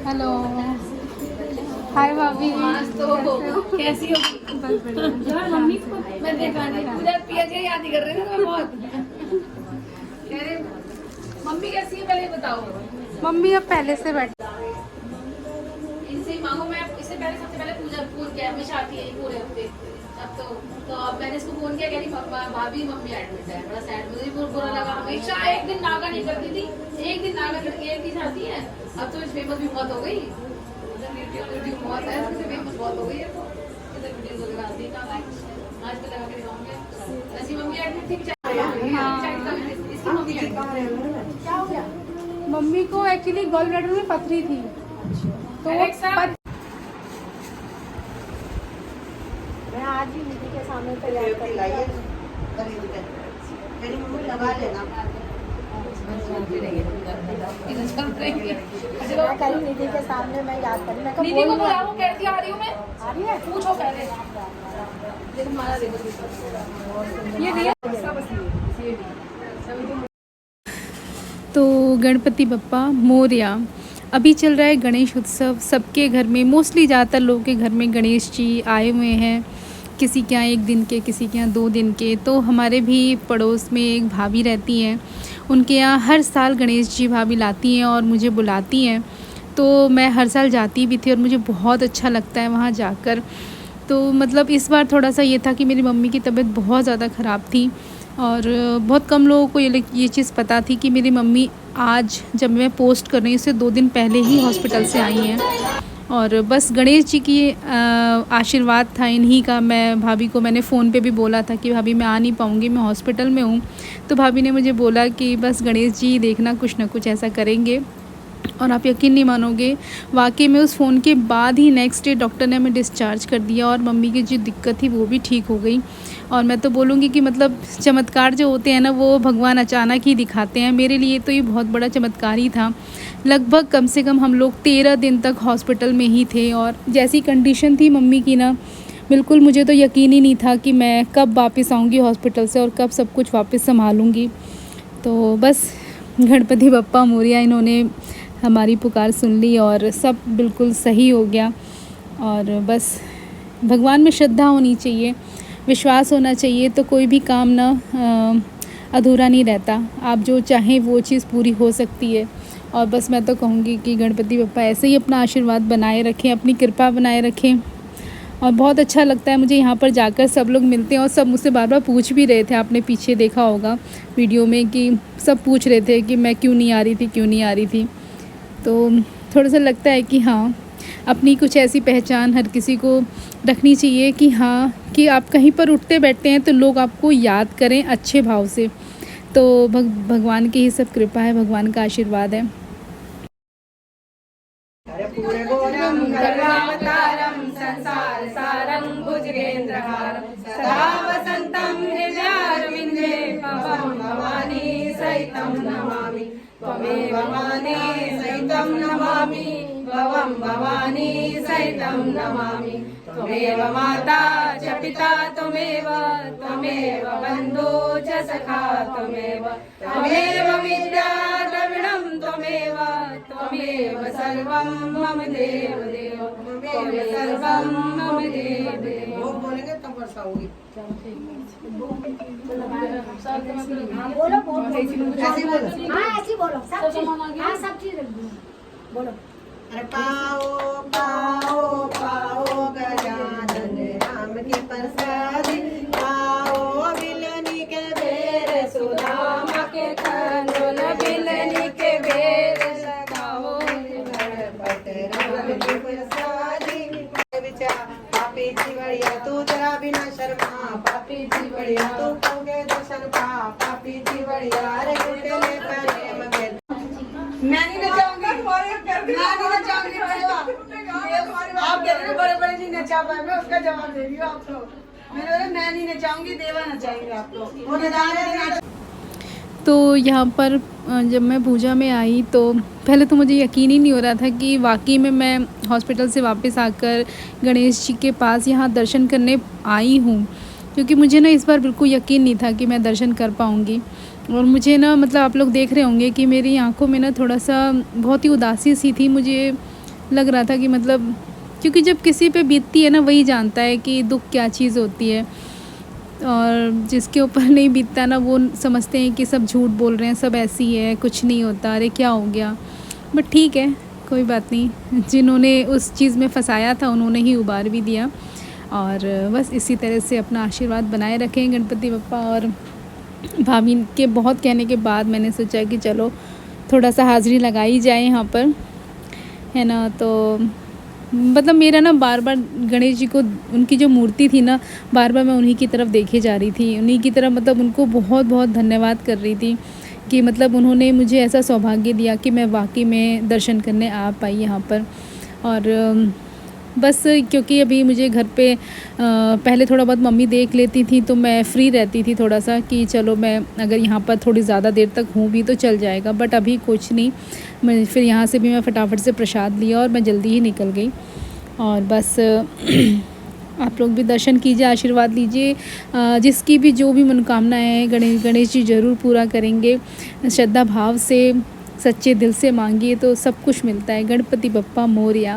Hello, हाय भाभी। कैसी हो? बस बढ़िया। मम्मी को मैं देखा नहीं, पूजा पिया जी याद ही कर रहे थे मैं बहुत। कह रहे मम्मी कैसी है पहले बताओ। मम्मी अब पहले से बैठ। इनसे ही मांगो। मैं इससे पहले सबसे पहले पूजा फोन किया, हमेशा आती है पूरे हफ्ते। अब तो अब मैंने इसको फोन किया, कह रही भाभी मम्मी एडमिट है। बड़ा सैड, मुझे भी बुरा लगा। हमेशा एक दिन नागा नहीं करती थी, एक दिन नागा करके एक दिन आती है। अब तो फेमस भी बहुत हो गई, बहुत है, फेमस बहुत हो गई है। तो इधर वीडियो लगाती है, आज तो लगा के दिखाऊंगे। ऐसी मम्मी एडमिट थी, इसकी मम्मी क्या हो गया? मम्मी को एक्चुअली गॉल ब्लैडर में पथरी थी, तो मैं आज ही दीदी के सामने तैयार कर लाइए। मेरी मम्मी लगा लेना। मैं करी दीदी के सामने, मैं याद करी। मैं दीदी को बुलाऊं, कहती आ रही हूँ मैं। आ रही है, पूछो पहले। देखो हमारा देखो ये रियल। तो गणपति बप्पा मोरया। अभी चल रहा है गणेश उत्सव। सबके घर में, मोस्टली ज़्यादातर लोगों के घर में गणेश जी आए हुए हैं। किसी के यहाँ 1 दिन के, किसी के यहाँ 2 दिन के। तो हमारे भी पड़ोस में एक भाभी रहती हैं, उनके यहाँ हर साल गणेश जी भाभी लाती हैं और मुझे बुलाती हैं। तो मैं हर साल जाती भी थी और मुझे बहुत अच्छा लगता है वहाँ जाकर। तो मतलब इस बार थोड़ा सा ये था कि मेरी मम्मी की तबीयत बहुत ज़्यादा ख़राब थी और बहुत कम लोगों को ये चीज़ पता थी कि मेरी मम्मी आज जब मैं पोस्ट कर रही हूँ उससे 2 दिन पहले ही हॉस्पिटल से आई हैं। और बस गणेश जी की आशीर्वाद था इन्हीं का। मैं भाभी को मैंने फ़ोन पे भी बोला था कि भाभी मैं आ नहीं पाऊँगी, मैं हॉस्पिटल में हूँ। तो भाभी ने मुझे बोला कि बस गणेश जी देखना कुछ ना कुछ ऐसा करेंगे। और आप यकीन नहीं मानोगे, वाकई में उस फ़ोन के बाद ही नेक्स्ट डे डॉक्टर ने हमें डिस्चार्ज कर दिया और मम्मी की जो दिक्कत थी वो भी ठीक हो गई। और मैं तो बोलूँगी कि मतलब चमत्कार जो होते हैं ना, वो भगवान अचानक ही दिखाते हैं। मेरे लिए तो ये बहुत बड़ा चमत्कार ही था। लगभग कम से कम हम लोग 13 दिन तक हॉस्पिटल में ही थे और जैसी कंडीशन थी मम्मी की ना, बिल्कुल मुझे तो यकीन ही नहीं था कि मैं कब वापस आऊँगी हॉस्पिटल से और कब सब कुछ वापस संभालूँगी। तो बस गणपति बप्पा मोरया, इन्होंने हमारी पुकार सुन ली और सब बिल्कुल सही हो गया। और बस भगवान में श्रद्धा होनी चाहिए, विश्वास होना चाहिए, तो कोई भी काम ना अधूरा नहीं रहता। आप जो चाहें वो चीज़ पूरी हो सकती है। और बस मैं तो कहूँगी कि गणपति बप्पा ऐसे ही अपना आशीर्वाद बनाए रखें, अपनी कृपा बनाए रखें। और बहुत अच्छा लगता है मुझे यहाँ पर जाकर, सब लोग मिलते हैं और सब मुझसे बार बार पूछ भी रहे थे। आपने पीछे देखा होगा वीडियो में कि सब पूछ रहे थे कि मैं क्यों नहीं आ रही थी, क्यों नहीं आ रही थी। तो थोड़ा सा लगता है कि हाँ, अपनी कुछ ऐसी पहचान हर किसी को रखनी चाहिए कि हाँ, कि आप कहीं पर उठते बैठते हैं तो लोग आपको याद करें अच्छे भाव से। तो भगवान की ही सब कृपा है, भगवान का आशीर्वाद है। संसार सारं भुजगेन्द्रहारं सदा वसन्तं हृदयारविन्दे त्वं भवानी सहितं नमामि। त्वमेव भवानी सहितं नमामि, भवं भवानी सहितं नमामि। त्वमेव माता च पिता त्वमेव, त्वमेव बन्धु च सखा त्वमेव, त्वमेव विद्या द्रविणं त्वमेव, त्वमेव सर्वं मम देव देव, त्वमेव सर्वं मम देव देव। वो बोलेंगे तब वर्षा होगी। बोलो बोलो, ऐसे बोलो। हाँ ऐसे बोलो, सब चीज। हाँ सब चीज बोलो। अरे पाओ पाओ पाओ गजानन राम की प्रसादी, पाओ बिलनी के बेर सुदामा के खंडोल, बिलनी के बेर लगाओ गणपत राम की प्रसादी। पापी जीवड़िया तू जरा बिना शर्मा, पापी जीवड़िया तू कहोगे दर्शन पा, पापी जीवड़िया अरे उठले प्रेम के। मैं नहीं नचाऊंगी, मैं नहीं नचाऊंगी। आप कह रहे हो बड़े बड़े नहीं नचा पाए, मैं उसका जवाब दे रही हूँ आप लोग। मैं नहीं नचाऊंगी, देवा नचाएंगे आप लोग। वो नचा। तो यहाँ पर जब मैं पूजा में आई तो पहले तो मुझे यकीन ही नहीं हो रहा था कि वाकई में मैं हॉस्पिटल से वापस आकर गणेश जी के पास यहाँ दर्शन करने आई हूँ। क्योंकि मुझे ना इस बार बिल्कुल यकीन नहीं था कि मैं दर्शन कर पाऊँगी। और मुझे ना मतलब आप लोग देख रहे होंगे कि मेरी आंखों में ना थोड़ा सा बहुत ही उदासी सी थी। मुझे लग रहा था कि मतलब, क्योंकि जब किसी पे बीतती है ना वही जानता है कि दुख क्या चीज़ होती है, और जिसके ऊपर नहीं बीतता ना वो समझते हैं कि सब झूठ बोल रहे हैं, सब ऐसी है, कुछ नहीं होता, अरे क्या हो गया। बट ठीक है, कोई बात नहीं, जिन्होंने उस चीज़ में फंसाया था उन्होंने ही उबार भी दिया। और बस इसी तरह से अपना आशीर्वाद बनाए रखें गणपति बप्पा। और भाभी के बहुत कहने के बाद मैंने सोचा कि चलो थोड़ा सा हाज़िरी लगाई जाए यहाँ पर, है ना। तो मतलब मेरा ना बार बार गणेश जी को, उनकी जो मूर्ति थी ना, बार बार मैं उन्हीं की तरफ देखे जा रही थी, उन्हीं की तरफ, मतलब उनको बहुत बहुत धन्यवाद कर रही थी कि मतलब उन्होंने मुझे ऐसा सौभाग्य दिया कि मैं वाकई में दर्शन करने आ पाई यहाँ पर। और बस क्योंकि अभी मुझे घर पे पहले थोड़ा बहुत मम्मी देख लेती थी तो मैं फ्री रहती थी थोड़ा सा कि चलो मैं अगर यहाँ पर थोड़ी ज़्यादा देर तक हूँ भी तो चल जाएगा। बट अभी कुछ नहीं, मैं फिर यहाँ से भी मैं फटाफट से प्रसाद लिया और मैं जल्दी ही निकल गई। और बस आप लोग भी दर्शन कीजिए, आशीर्वाद लीजिए, जिसकी भी जो भी मनोकामना है गणेश जी ज़रूर पूरा करेंगे। श्रद्धा भाव से सच्चे दिल से मांगिए तो सब कुछ मिलता है। गणपति बप्पा मोरया।